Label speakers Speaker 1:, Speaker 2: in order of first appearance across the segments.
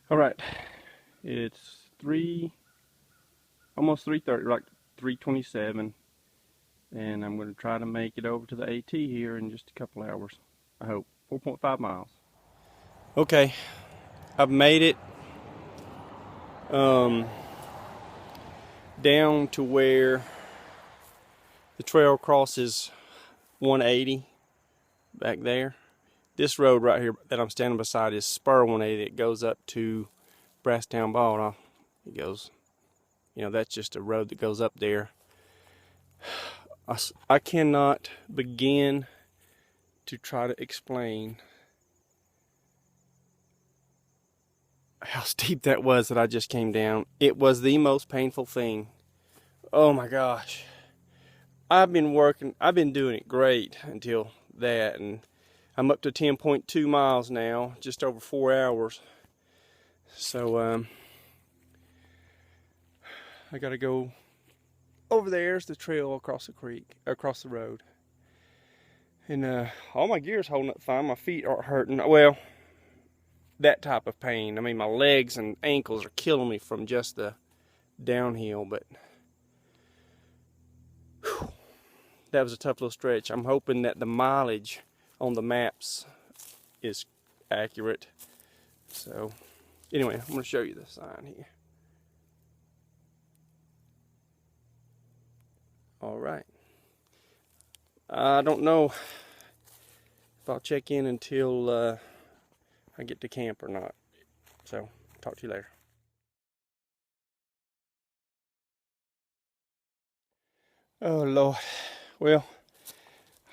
Speaker 1: All right, it's almost 3:30, like 3:27, and I'm going to try to make it over to the AT here in just a couple hours. I hope 4.5 miles. Okay, I've made it down to where the trail crosses 180 back there. This road right here that I'm standing beside is spur 180. It goes up to Brasstown Bald. It goes, that's just a road that goes up there. I cannot begin to try to explain how steep that was that I just came down. It was the most painful thing. Oh my gosh. I've been doing it great until that, and I'm up to 10.2 miles now, just over 4 hours. So I gotta go over there's the trail across the creek, across the road. And all my gear's holding up fine. My feet aren't hurting. Well, that type of pain. I mean, my legs and ankles are killing me from just the downhill, but whew, that was a tough little stretch. I'm hoping that the mileage on the maps is accurate. So anyway, I'm going to show you the sign here. All right. I don't know if I'll check in until I get to camp or not. So talk to you later. Oh Lord. Well,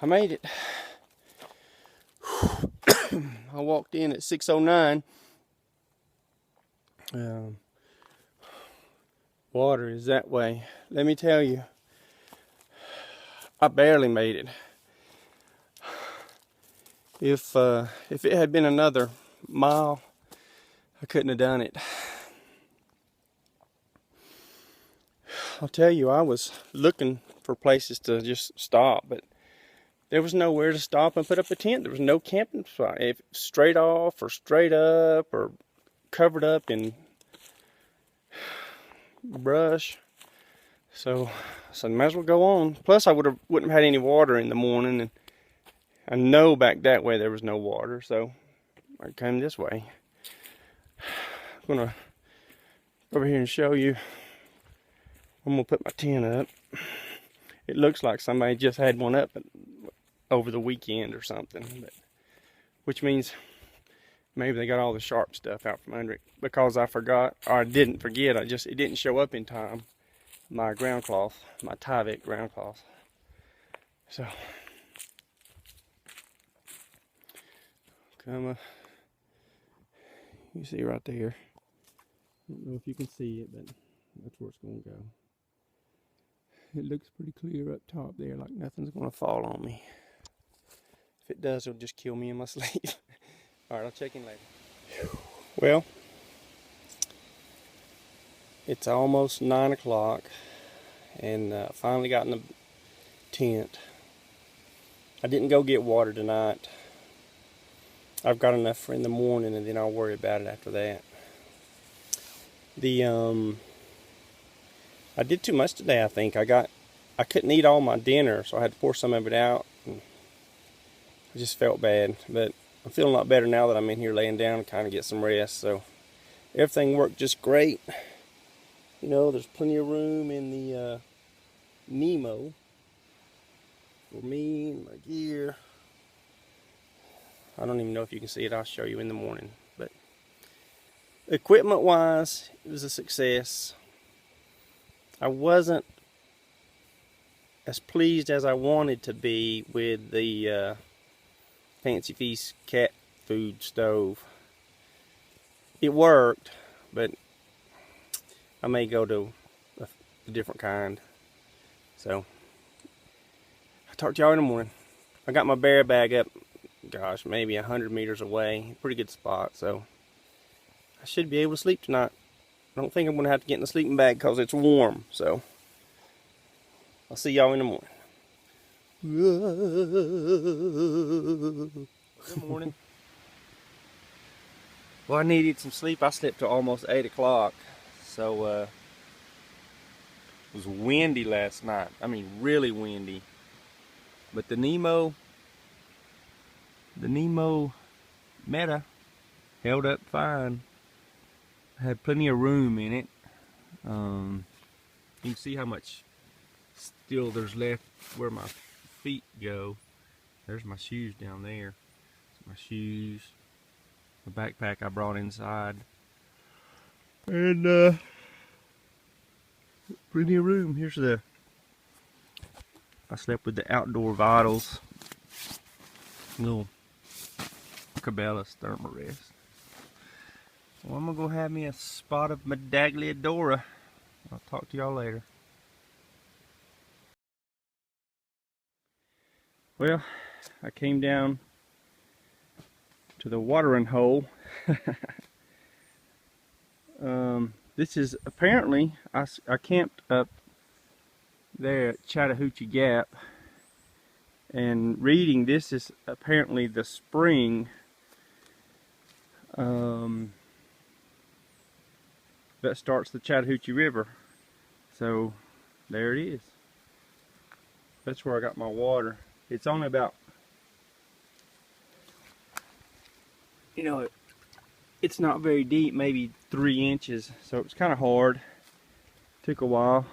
Speaker 1: I made it. I walked in at 6:09. Water is that way. Let me tell you, I barely made it. If it had been another mile, I couldn't have done it. I'll tell you, I was looking for places to just stop, but there was nowhere to stop and put up a tent. There was no camping spot. If straight off or straight up or covered up in brush. So I said, might as well go on. Plus, I wouldn't have had any water in the morning, and I know back that way there was no water, so I came this way. I'm gonna go over here and show you. I'm gonna put my tent up. It looks like somebody just had one up over the weekend or something, which means maybe they got all the sharp stuff out from under it, because I forgot, or I didn't forget, it didn't show up in time. My ground cloth, my Tyvek ground cloth. So you see right there. I don't know if you can see it, but that's where it's gonna go. It looks pretty clear up top there, like nothing's gonna fall on me. If it does, it'll just kill me in my sleep. All right, I'll check in later. Well, it's almost 9 o'clock, and finally got in the tent. I didn't go get water tonight. I've got enough for in the morning, and then I'll worry about it after that. I did too much today, I think. I couldn't eat all my dinner, so I had to pour some of it out. And I just felt bad, but I'm feeling a lot better now that I'm in here laying down and kind of get some rest. So everything worked just great. There's plenty of room in the Nemo for me and my gear. I don't even know if you can see it. I'll show you in the morning. But equipment wise, it was a success. I wasn't as pleased as I wanted to be with the Fancy Feast cat food stove. It worked, but I may go to a different kind. So I'll talk to y'all in the morning. I got my bear bag up, gosh, maybe 100 meters away. Pretty good spot, so I should be able to sleep tonight. I don't think I'm going to have to get in the sleeping bag because it's warm. So I'll see y'all in the morning. Good morning. Well, I needed some sleep. I slept till almost 8 o'clock. So, it was windy last night. I mean, really windy. But the Nemo Meta held up fine. Had plenty of room in it. You can see how much still there's left where my feet go. There's my shoes down there. My shoes, the backpack I brought inside, and plenty of room. Here's I slept with the Outdoor Vitals little Cabela's thermarest. Well, I'm gonna go have me a spot of Medagliadora. I'll talk to y'all later. Well, I came down to the watering hole. This is apparently, I camped up there at Chattahoochee Gap, and reading, this is apparently the spring that starts the Chattahoochee River. So there it is. That's where I got my water. It's only about, you know, it's not very deep, maybe 3 inches, so it's kind of hard. Took a while.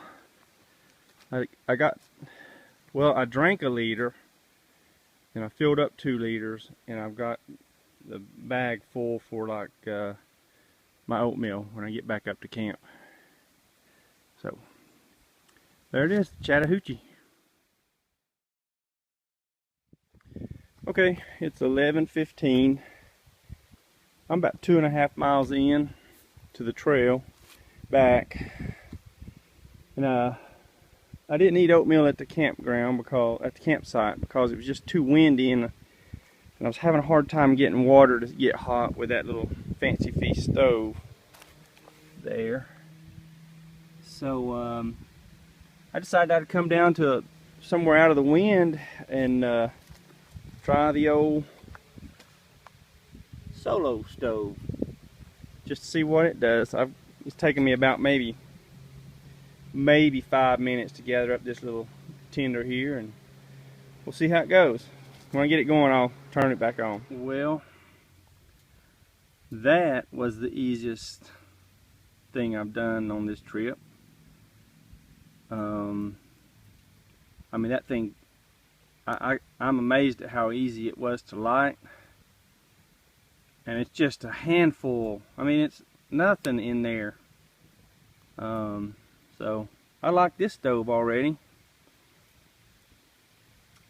Speaker 1: I drank a liter, and I filled up 2 liters, and I've got the bag full for like my oatmeal when I get back up to camp. So there it is, Chattahoochee. Okay, it's 11:15. I'm about 2.5 miles in to the trail back, and I didn't eat oatmeal at the campsite because it was just too windy, and I was having a hard time getting water to get hot with that little Fancy Feast stove there. So I decided I'd come down to somewhere out of the wind and try the old solo stove just to see what it does. It's taken me about maybe 5 minutes to gather up this little tinder here, and we'll see how it goes. When I get it going, I'll turn it back on. Well, that was the easiest thing I've done on this trip. I mean, that thing, I'm amazed at how easy it was to light. And it's just a handful. I mean, it's nothing in there. So I like this stove already.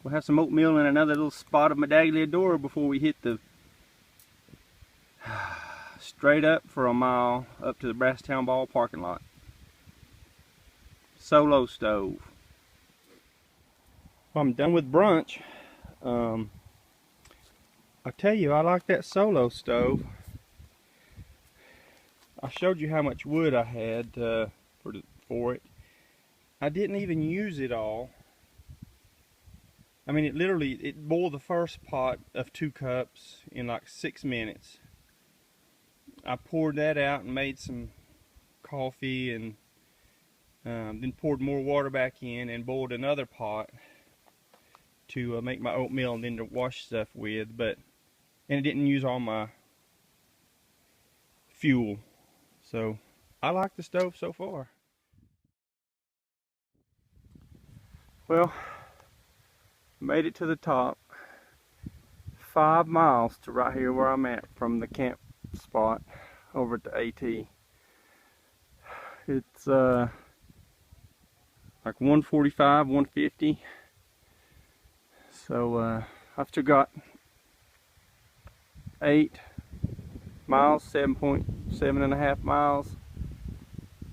Speaker 1: We'll have some oatmeal and another little spot of Medagliadora before we hit the straight up for a mile up to the Brasstown Bald parking lot. Solo stove. Well, I'm done with brunch. I tell you, I like that solo stove. I showed you how much wood I had for it. I didn't even use it all. I mean, it boiled the first pot of 2 cups in like 6 minutes. I poured that out and made some coffee, and then poured more water back in and boiled another pot to make my oatmeal and then to wash stuff with. And it didn't use all my fuel. So I like the stove so far. Well, made it to the top. 5 miles to right here where I'm at from the camp spot over at the AT. It's like 145, 150. So I've still got 8 miles, 7.5 miles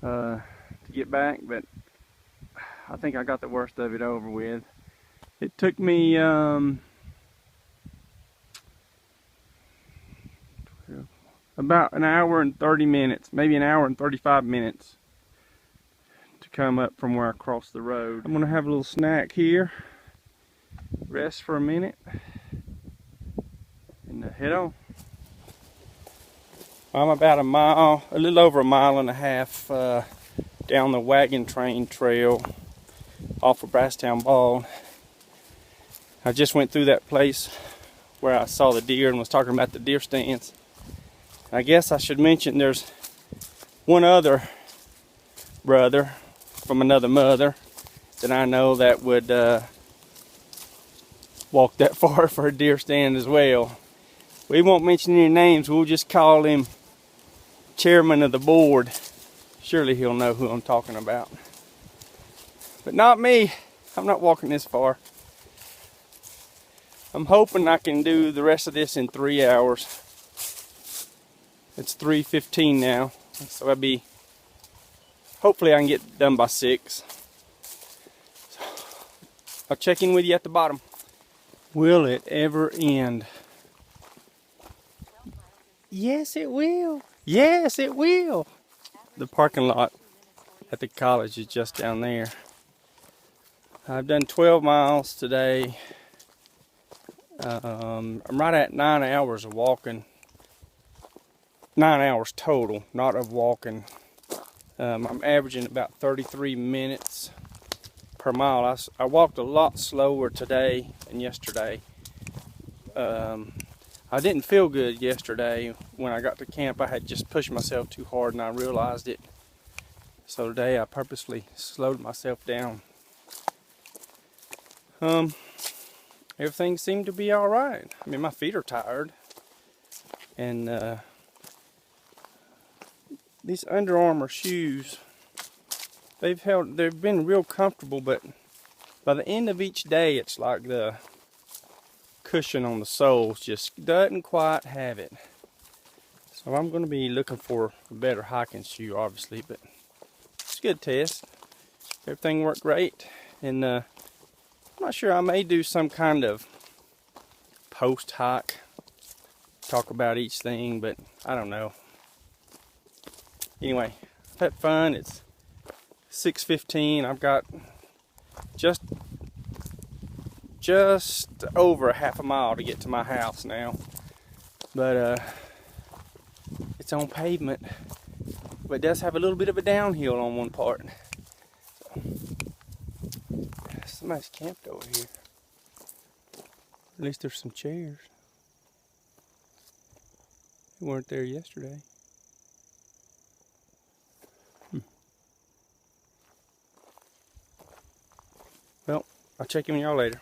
Speaker 1: to get back, but I think I got the worst of it over with. It took me about an hour and 30 minutes, maybe an hour and 35 minutes to come up from where I crossed the road. I'm gonna have a little snack here, rest for a minute, and head on. I'm about a little over a mile and a half down the Wagon Train Trail off of Brasstown Bald. I just went through that place where I saw the deer and was talking about the deer stands. I guess I should mention there's one other brother from another mother that I know that would walk that far for a deer stand as well. We won't mention any names, we'll just call him chairman of the board. Surely he'll know who I'm talking about. But not me, I'm not walking this far. I'm hoping I can do the rest of this in 3 hours. It's 3:15 now, so hopefully I can get done by 6. So, I'll check in with you at the bottom. Will it ever end? Yes, it will. Yes, it will. The parking lot at the college is just down there. I've done 12 miles today. I'm right at 9 hours of walking. 9 hours total, not of walking. I'm averaging about 33 minutes per mile. I walked a lot slower today than yesterday. I didn't feel good yesterday when I got to camp. I had just pushed myself too hard and I realized it. So today I purposely slowed myself down. Everything seemed to be all right. I mean, my feet are tired, and these Under Armour shoes, they've been real comfortable, but by the end of each day, it's like the cushion on the soles just doesn't quite have it. So I'm going to be looking for a better hiking shoe, obviously, but it's a good test. Everything worked great, and I'm not sure, I may do some kind of post hike, talk about each thing, but I don't know. Anyway, I've had fun. It's 6:15. I've got just over a half a mile to get to my house now, but it's on pavement, but it does have a little bit of a downhill on one part. Somebody's camped over here. At least there's some chairs. They weren't there yesterday. Well, I'll check in with y'all later.